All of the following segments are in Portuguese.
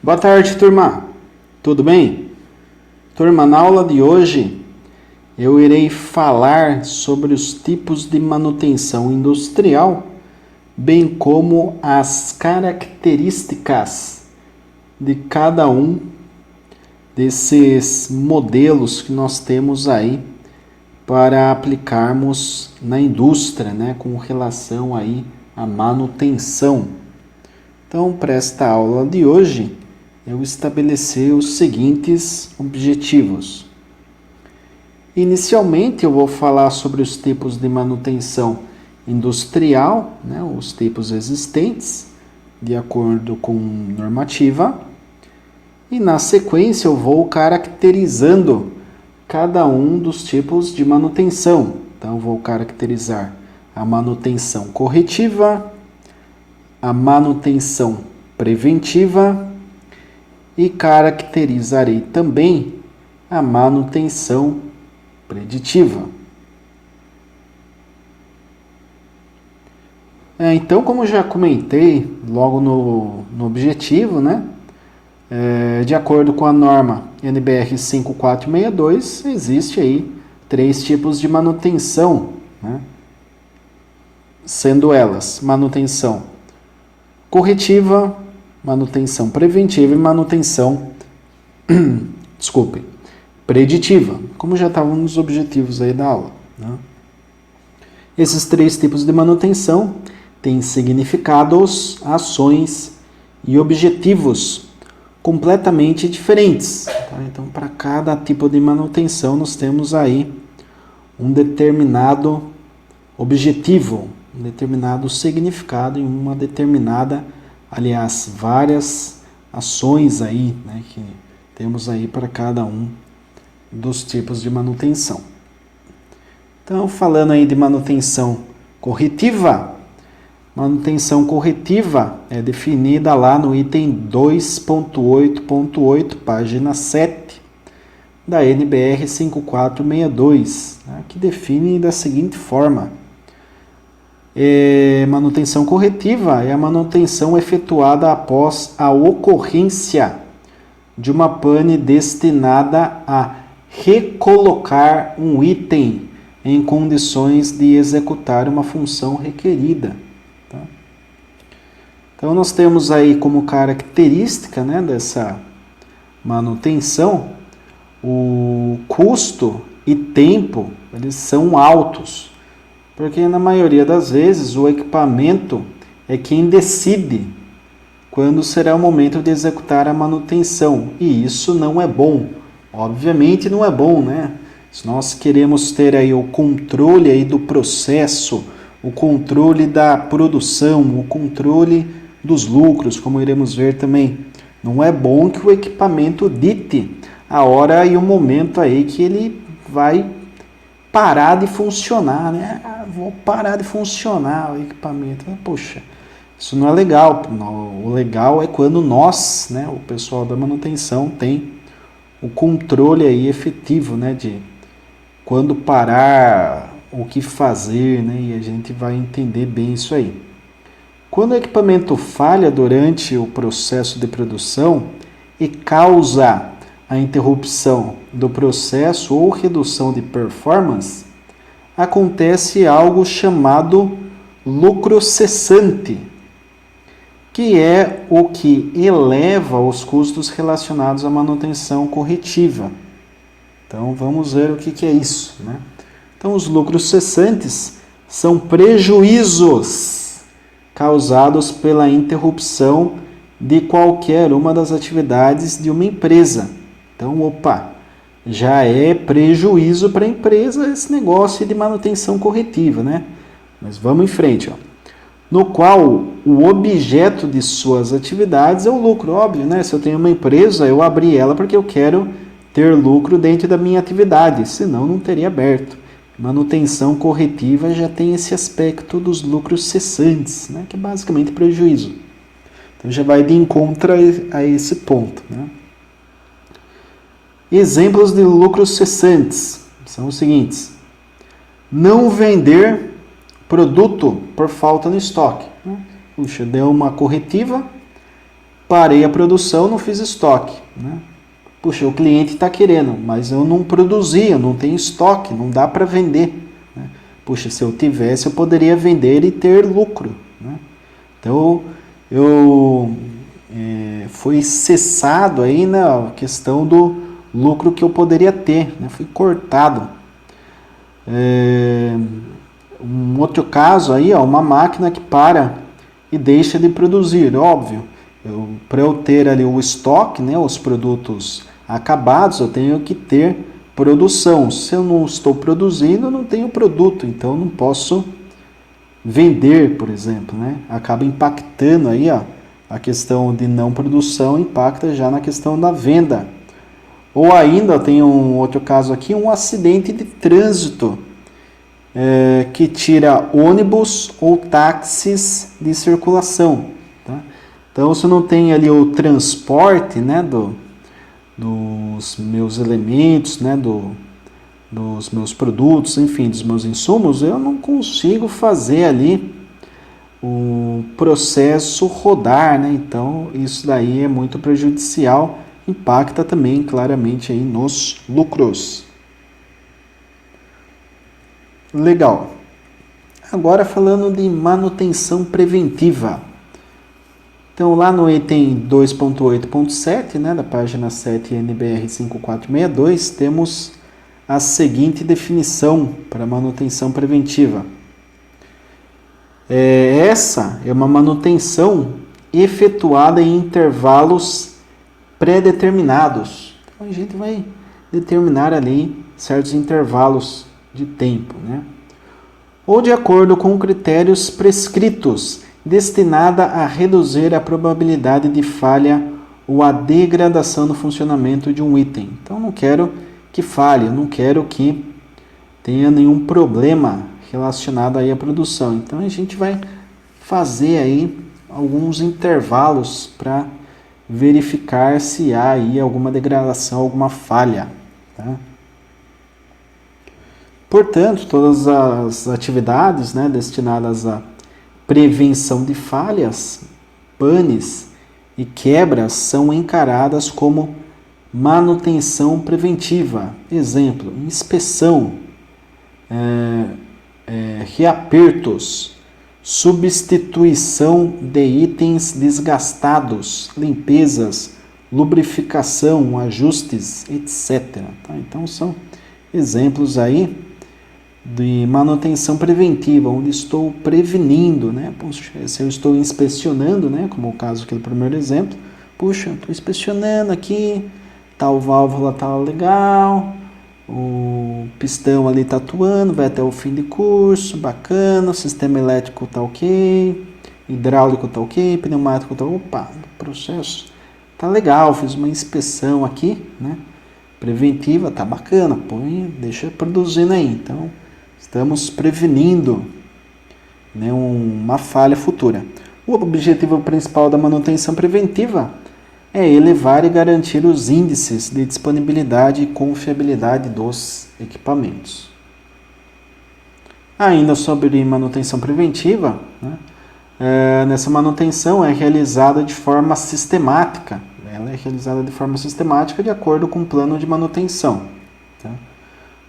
Boa tarde, turma. Tudo bem? Turma, na aula de hoje eu irei falar sobre os tipos de manutenção industrial, bem como as características de cada um desses modelos que nós temos aí para aplicarmos na indústria, né, com relação aí à manutenção. Então, para esta aula de hoje, eu estabeleci os seguintes objetivos. Inicialmente, eu vou falar sobre os tipos de manutenção industrial, né, os tipos existentes, de acordo com normativa. E na sequência, eu vou caracterizando cada um dos tipos de manutenção. Então, eu vou caracterizar a manutenção corretiva, a manutenção preventiva e caracterizarei também a manutenção preditiva. Então, como já comentei logo no objetivo, né? De acordo com a norma NBR 5462, existe aí 3 tipos de manutenção, né? Sendo elas manutenção corretiva, manutenção preventiva e manutenção preditiva, como já estavam nos objetivos aí da aula, né? Esses 3 tipos de manutenção têm significados, ações e objetivos completamente diferentes, tá? Então, para cada tipo de manutenção, nós temos aí um determinado objetivo, um determinado significado e uma determinada, aliás, várias ações aí, né, que temos aí para cada um dos tipos de manutenção. Então, falando aí de manutenção corretiva é definida lá no item 2.8.8, página 7, da NBR 5462, né, que define da seguinte forma: manutenção corretiva é a manutenção efetuada após a ocorrência de uma pane destinada a recolocar um item em condições de executar uma função requerida. Tá? Então, nós temos aí como característica, né, dessa manutenção, o custo e tempo, eles são altos, porque na maioria das vezes o equipamento é quem decide quando será o momento de executar a manutenção, e isso não é bom. Obviamente não é bom, né? Se nós queremos ter aí o controle aí do processo, o controle da produção, o controle dos lucros, como iremos ver também, não é bom que o equipamento dite a hora e o momento aí que ele vai parar de funcionar, né? Vou parar de funcionar o equipamento. Poxa, isso não é legal. O legal é quando nós, né, o pessoal da manutenção, tem o controle aí efetivo, né, de quando parar, o que fazer, né, e a gente vai entender bem isso aí. Quando o equipamento falha durante o processo de produção e causa a interrupção do processo ou redução de performance, acontece algo chamado lucro cessante, que é o que eleva os custos relacionados à manutenção corretiva. Então, vamos ver o que é isso, né? Então, os lucros cessantes são prejuízos causados pela interrupção de qualquer uma das atividades de uma empresa. Então, já é prejuízo para a empresa esse negócio de manutenção corretiva, né? Mas vamos em frente, ó. No qual o objeto de suas atividades é o lucro, óbvio, né? Se eu tenho uma empresa, eu abri ela porque eu quero ter lucro dentro da minha atividade, senão não teria aberto. Manutenção corretiva já tem esse aspecto dos lucros cessantes, né? Que é basicamente prejuízo. Então já vai de encontro a esse ponto, né? Exemplos de lucros cessantes são os seguintes: não vender produto por falta no estoque. Puxa, deu uma corretiva, parei a produção, não fiz estoque, né? Puxa, o cliente está querendo, mas eu não produzi, eu não tenho estoque, não dá para vender, né? Puxa, se eu tivesse, eu poderia vender e ter lucro, né? Então, foi cessado aí na questão do lucro que eu poderia ter, né? Foi cortado. Um outro caso aí, ó, uma máquina que para e deixa de produzir, óbvio. Para eu ter ali o estoque, né, os produtos acabados, eu tenho que ter produção. Se eu não estou produzindo, eu não tenho produto, então eu não posso vender, por exemplo, né? Acaba impactando aí, ó, a questão de não produção impacta já na questão da venda. Ou ainda, tem um outro caso aqui, um acidente de trânsito, que tira ônibus ou táxis de circulação, tá? Então, se eu não tenho ali o transporte, né, dos meus elementos, né, dos meus produtos, enfim, dos meus insumos, eu não consigo fazer ali o processo rodar, né? Então, isso daí é muito prejudicial, impacta também claramente aí nos lucros. Legal. Agora falando de manutenção preventiva. Então, lá no item 2.8.7, né, da página 7 NBR 5462, temos a seguinte definição para manutenção preventiva. Essa é uma manutenção efetuada em intervalos pré-determinados. Então, a gente vai determinar ali certos intervalos de tempo, né? Ou de acordo com critérios prescritos, destinada a reduzir a probabilidade de falha ou a degradação no funcionamento de um item. Então, não quero que falhe, não quero que tenha nenhum problema relacionado aí à produção. Então, a gente vai fazer aí alguns intervalos para verificar se há aí alguma degradação, alguma falha, tá? Portanto, todas as atividades, né, destinadas à prevenção de falhas, panes e quebras são encaradas como manutenção preventiva. Exemplo, inspeção, reapertos, substituição de itens desgastados, limpezas, lubrificação, ajustes, etc. Tá? Então, são exemplos aí de manutenção preventiva, onde estou prevenindo, né? Puxa, se eu estou inspecionando, né? Como o caso aqui do primeiro exemplo, puxa, estou inspecionando aqui, tal válvula tá legal, o pistão ali tá atuando, vai até o fim de curso, bacana, o sistema elétrico tá ok, hidráulico tá ok, pneumático tá, opa, o processo tá legal, fiz uma inspeção aqui, né? Preventiva, tá bacana, põe, deixa produzindo aí, então estamos prevenindo, né, uma falha futura. O objetivo principal da manutenção preventiva é elevar e garantir os índices de disponibilidade e confiabilidade dos equipamentos. Ainda sobre manutenção preventiva, né, nessa manutenção é realizada de forma sistemática. Ela é realizada de forma sistemática de acordo com o plano de manutenção. Tá?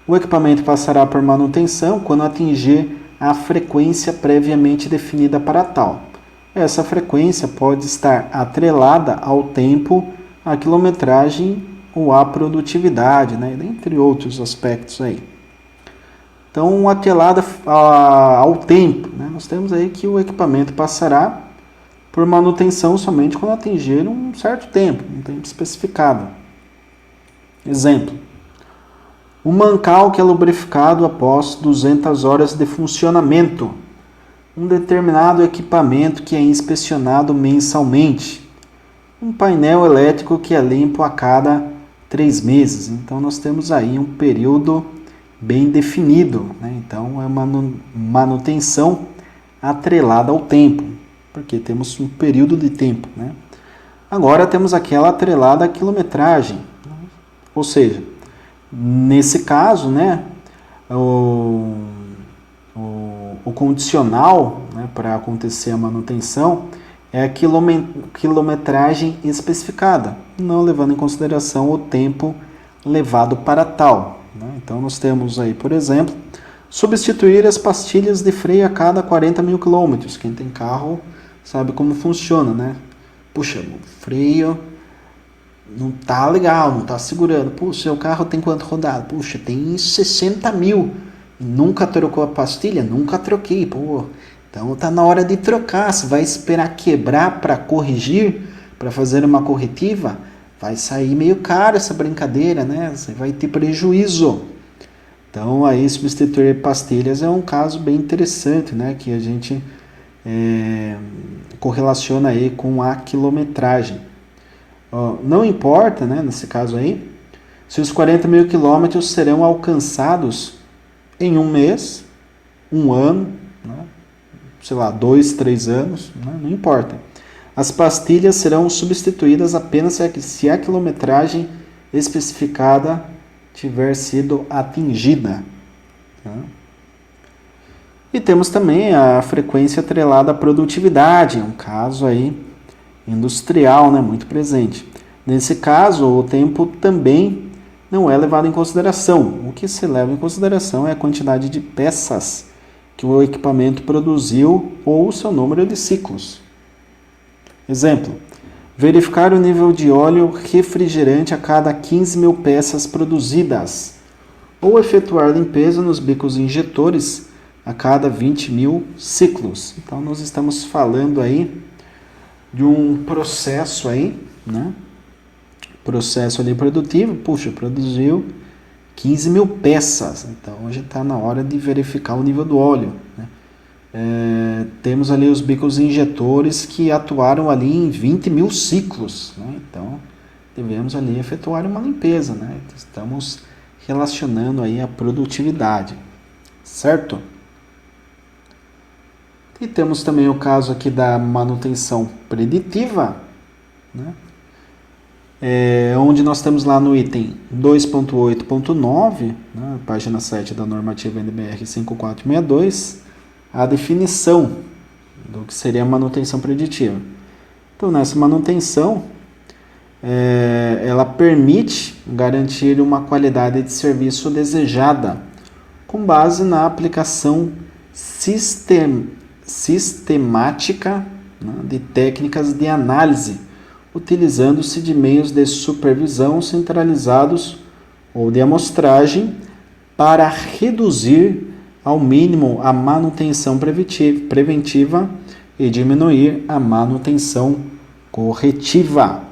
O equipamento passará por manutenção quando atingir a frequência previamente definida para tal. Essa frequência pode estar atrelada ao tempo, à quilometragem ou à produtividade, né? Entre outros aspectos aí. Então, atrelada ao tempo, né? Nós temos aí que o equipamento passará por manutenção somente quando atingir um certo tempo, um tempo especificado. Exemplo. O mancal que é lubrificado após 200 horas de funcionamento. Um determinado equipamento que é inspecionado mensalmente. Um painel elétrico que é limpo a cada 3 meses. Então, nós temos aí um período bem definido, né? Então, é uma manutenção atrelada ao tempo, porque temos um período de tempo, né? Agora, temos aquela atrelada à quilometragem. Ou seja, nesse caso, né, o condicional, né, para acontecer a manutenção é a quilometragem especificada, não levando em consideração o tempo levado para tal. Né? Então, nós temos aí, por exemplo, substituir as pastilhas de freio a cada 40 mil quilômetros. Quem tem carro sabe como funciona, né? Puxa, o freio não tá legal, não tá segurando. Puxa, seu carro tem quanto rodado? Puxa, tem 60 mil. Nunca trocou a pastilha? Nunca troquei, pô. Então tá na hora de trocar. Você vai esperar quebrar para corrigir, para fazer uma corretiva? Vai sair meio caro essa brincadeira, né? Você vai ter prejuízo. Então aí substituir pastilhas é um caso bem interessante, né? Que a gente correlaciona aí com a quilometragem. Não importa, né, nesse caso aí, se os 40 mil quilômetros serão alcançados em um mês, um ano, né, sei lá, 2, 3 anos, né, não importa. As pastilhas serão substituídas apenas se a quilometragem especificada tiver sido atingida. Tá? E temos também a frequência atrelada à produtividade, um caso aí industrial, né, muito presente. Nesse caso, o tempo também não é levado em consideração. O que se leva em consideração é a quantidade de peças que o equipamento produziu ou o seu número de ciclos. Exemplo, verificar o nível de óleo refrigerante a cada 15 mil peças produzidas, ou efetuar limpeza nos bicos injetores a cada 20 mil ciclos. Então, nós estamos falando aí de um processo aí, né? Processo ali produtivo, puxa, produziu 15 mil peças, então hoje está na hora de verificar o nível do óleo, né? Temos ali os bicos injetores que atuaram ali em 20 mil ciclos, né? Então devemos ali efetuar uma limpeza, né? Estamos relacionando aí a produtividade, certo? E temos também o caso aqui da manutenção preditiva, né? Onde nós temos lá no item 2.8.9, né, página 7 da normativa NBR 5462, a definição do que seria a manutenção preditiva. Então, nessa manutenção, ela permite garantir uma qualidade de serviço desejada, com base na aplicação sistemática, né, de técnicas de análise, utilizando-se de meios de supervisão centralizados ou de amostragem para reduzir ao mínimo a manutenção preventiva e diminuir a manutenção corretiva.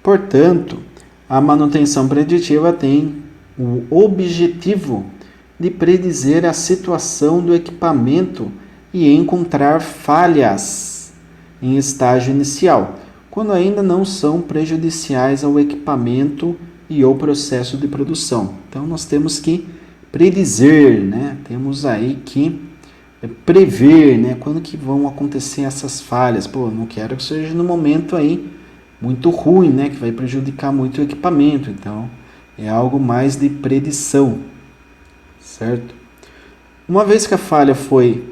Portanto, a manutenção preditiva tem o objetivo de predizer a situação do equipamento e encontrar falhas em estágio inicial, quando ainda não são prejudiciais ao equipamento e ao processo de produção. Então, nós temos que predizer, né? Temos aí que prever, né? Quando que vão acontecer essas falhas. Pô, não quero que seja no momento aí muito ruim, né? Que vai prejudicar muito o equipamento. Então, é algo mais de predição, certo? Uma vez que a falha foi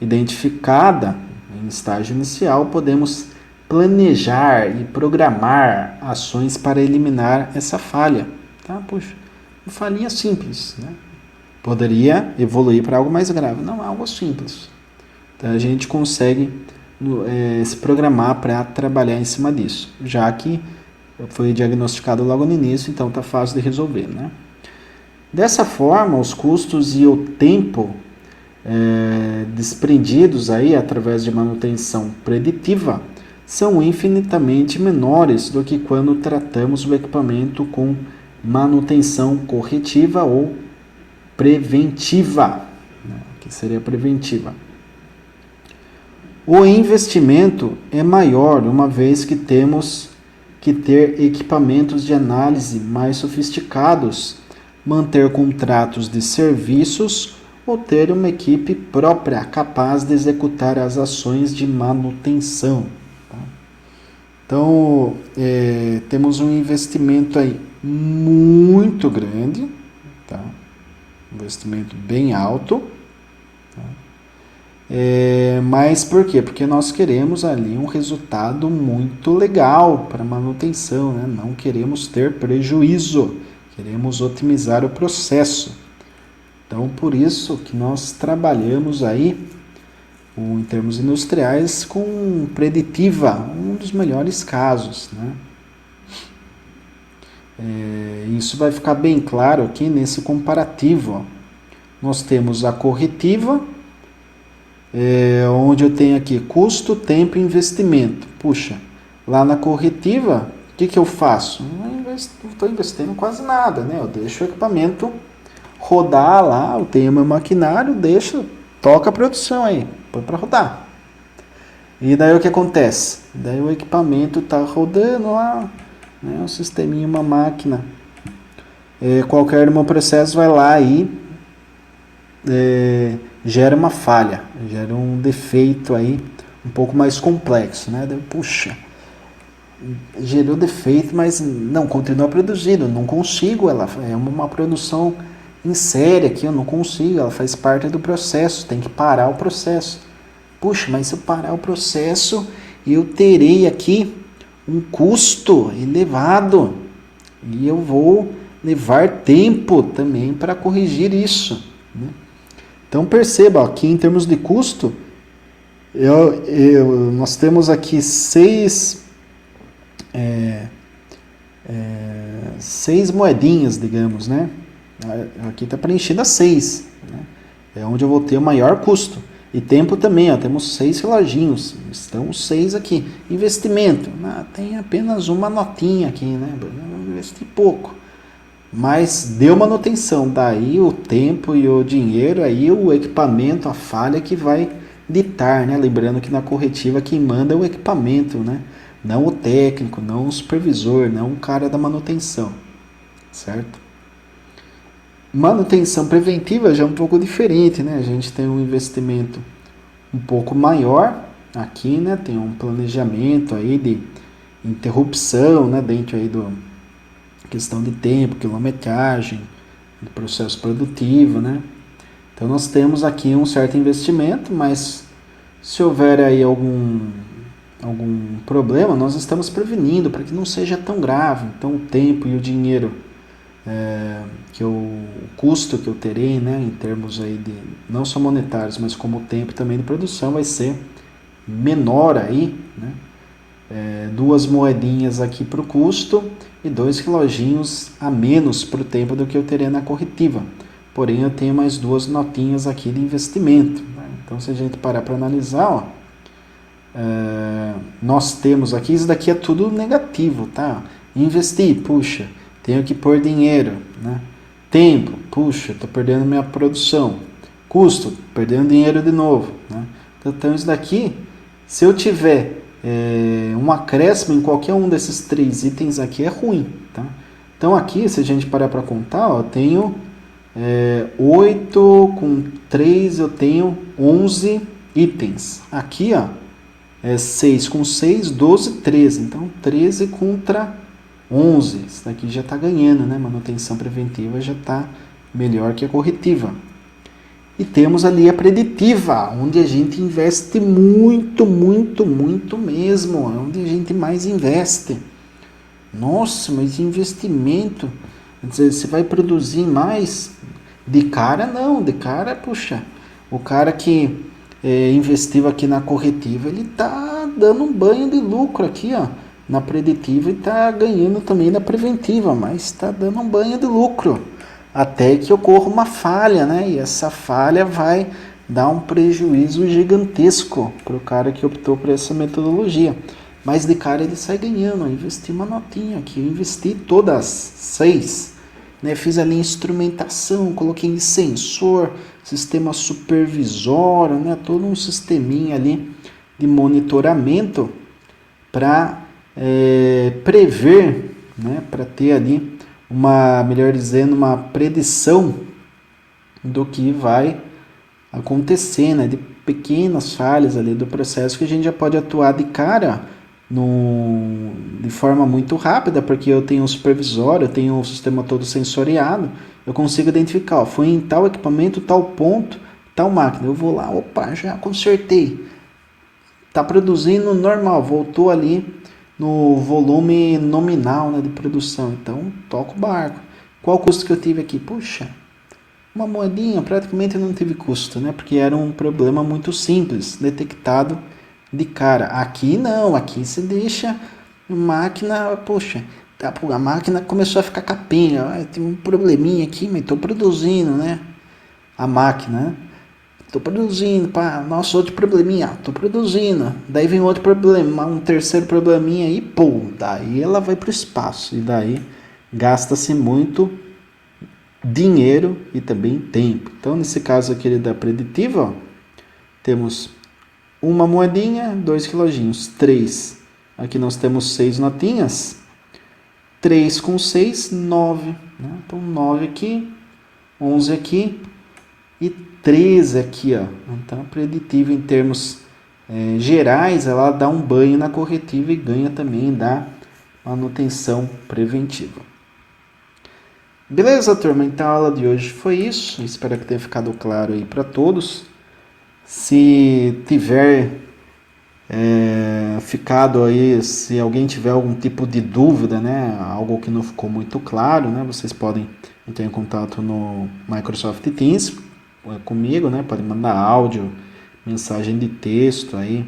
identificada em estágio inicial, podemos planejar e programar ações para eliminar essa falha. Tá? Puxa, uma falhinha simples, né? Poderia evoluir para algo mais grave. Não, é algo simples. Então, a gente consegue se programar para trabalhar em cima disso, já que foi diagnosticado logo no início, então está fácil de resolver, né? Dessa forma, os custos e o tempo desprendidos aí através de manutenção preditiva são infinitamente menores do que quando tratamos o equipamento com manutenção corretiva ou preventiva, né, que seria preventiva. O investimento é maior, uma vez que temos que ter equipamentos de análise mais sofisticados, manter contratos de serviços ou ter uma equipe própria capaz de executar as ações de manutenção. Tá? Então, temos um investimento aí muito grande, tá? Investimento bem alto, tá? Mas por quê? Porque nós queremos ali um resultado muito legal para manutenção, né? Não queremos ter prejuízo, queremos otimizar o processo. Então, por isso que nós trabalhamos aí, em termos industriais, com preditiva, um dos melhores casos, né? Isso vai ficar bem claro aqui nesse comparativo. Ó. Nós temos a corretiva, onde eu tenho aqui custo, tempo e investimento. Puxa, lá na corretiva, o que eu faço? Não estou investindo quase nada, né? Eu deixo o equipamento rodar lá, eu tenho meu maquinário, toca a produção aí, põe para rodar. E daí o que acontece? Daí o equipamento está rodando lá, né? Um sisteminha, uma máquina. Qualquer meu processo vai lá e gera uma falha, gera um defeito aí um pouco mais complexo, né? Puxa, gerou defeito, mas não continua produzindo, não consigo, ela é uma produção em série aqui, eu não consigo, ela faz parte do processo, tem que parar o processo. Puxa, mas se eu parar o processo, eu terei aqui um custo elevado e eu vou levar tempo também para corrigir isso, né? Então perceba, aqui em termos de custo, nós temos aqui seis moedinhas, digamos, né? Aqui está preenchida 6, né? É onde eu vou ter o maior custo. E tempo também, ó, temos 6 reloginhos, estão 6 aqui. Investimento, tem apenas uma notinha aqui, né? Eu investi pouco. Mas deu manutenção, daí o tempo e o dinheiro, aí o equipamento, a falha que vai ditar, né? Lembrando que na corretiva quem manda é o equipamento, né? Não o técnico, não o supervisor, não o cara da manutenção, certo? Manutenção preventiva já é um pouco diferente, né? A gente tem um investimento um pouco maior aqui, né? Tem um planejamento aí de interrupção, né? Dentro aí do questão de tempo, quilometragem, do processo produtivo, né? Então nós temos aqui um certo investimento, mas se houver aí algum problema, nós estamos prevenindo para que não seja tão grave. Então o tempo e o dinheiro, o custo que eu terei, né, em termos aí de não só monetários, mas como o tempo também de produção vai ser menor aí, né? 2 moedinhas aqui para o custo e 2 reloginhos a menos para o tempo do que eu teria na corretiva. Porém, eu tenho mais 2 notinhas aqui de investimento, né? Então, se a gente parar para analisar, ó, nós temos aqui, isso daqui é tudo negativo, tá? Investir, puxa, tenho que pôr dinheiro, né? Tempo, puxa, estou perdendo minha produção. Custo, perdendo dinheiro de novo, né? Então, isso daqui, se eu tiver um acréscimo em qualquer um desses 3 itens aqui, é ruim, tá? Então, aqui, se a gente parar para contar, ó, eu tenho 8 com 3, eu tenho 11 itens. Aqui, ó, 6 com 6, 12, 13. Então, 13 contra 11. Isso daqui já está ganhando, né? Manutenção preventiva já está melhor que a corretiva. E temos ali a preditiva, onde a gente investe muito, muito, muito mesmo. É onde a gente mais investe. Nossa, mas investimento, quer dizer, você vai produzir mais? De cara não, de cara, puxa, o cara que investiu aqui na corretiva, ele tá dando um banho de lucro aqui, ó, na preditiva e tá ganhando também na preventiva, mas está dando um banho de lucro, até que ocorra uma falha, né? E essa falha vai dar um prejuízo gigantesco para o cara que optou por essa metodologia. Mas de cara ele sai ganhando, ó, investi uma notinha aqui, eu investi todas 6, né? Fiz ali instrumentação, coloquei em sensor, sistema supervisório, né? Todo um sisteminha ali de monitoramento para prever, né? Para ter ali melhor dizendo, uma predição do que vai acontecer, né? De pequenas falhas ali do processo que a gente já pode atuar de cara de forma muito rápida, porque eu tenho um supervisório, eu tenho um sistema todo sensoriado, eu consigo identificar, ó, foi em tal equipamento, tal ponto, tal máquina. Eu vou lá, opa, já consertei. Está produzindo normal, voltou ali no volume nominal, né, de produção. Então, toca o barco. Qual o custo que eu tive aqui? Puxa, uma moedinha, praticamente não teve custo, né? Porque era um problema muito simples, detectado de cara. Aqui não, aqui você deixa a máquina, poxa, a máquina começou a ficar capenga. Tem um probleminha aqui, mas estou produzindo, né? A máquina, né? Tô produzindo, pá, nossa, outro probleminha, tô produzindo. Daí vem outro problema, um terceiro probleminha e pô, daí ela vai pro espaço. E daí gasta-se muito dinheiro e também tempo. Então, nesse caso aqui da preditiva, ó, temos uma moedinha, 2 quilojinhos, 3. Aqui nós temos 6 notinhas. 3 com 6, 9. Né? Então, 9 aqui, 11 aqui e 13 aqui, ó. Então, a preditiva em termos gerais, ela dá um banho na corretiva e ganha também da manutenção preventiva. Beleza, turma? Então a aula de hoje foi isso. Espero que tenha ficado claro aí para todos. Se tiver ficado aí, se alguém tiver algum tipo de dúvida, né, algo que não ficou muito claro, né, vocês podem entrar em contato no Microsoft Teams comigo, né, podem mandar áudio, mensagem de texto aí,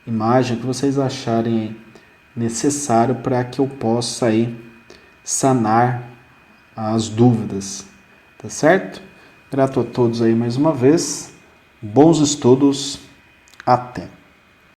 imagem que vocês acharem necessário para que eu possa aí sanar as dúvidas, tá certo? Grato a todos aí mais uma vez, bons estudos, até!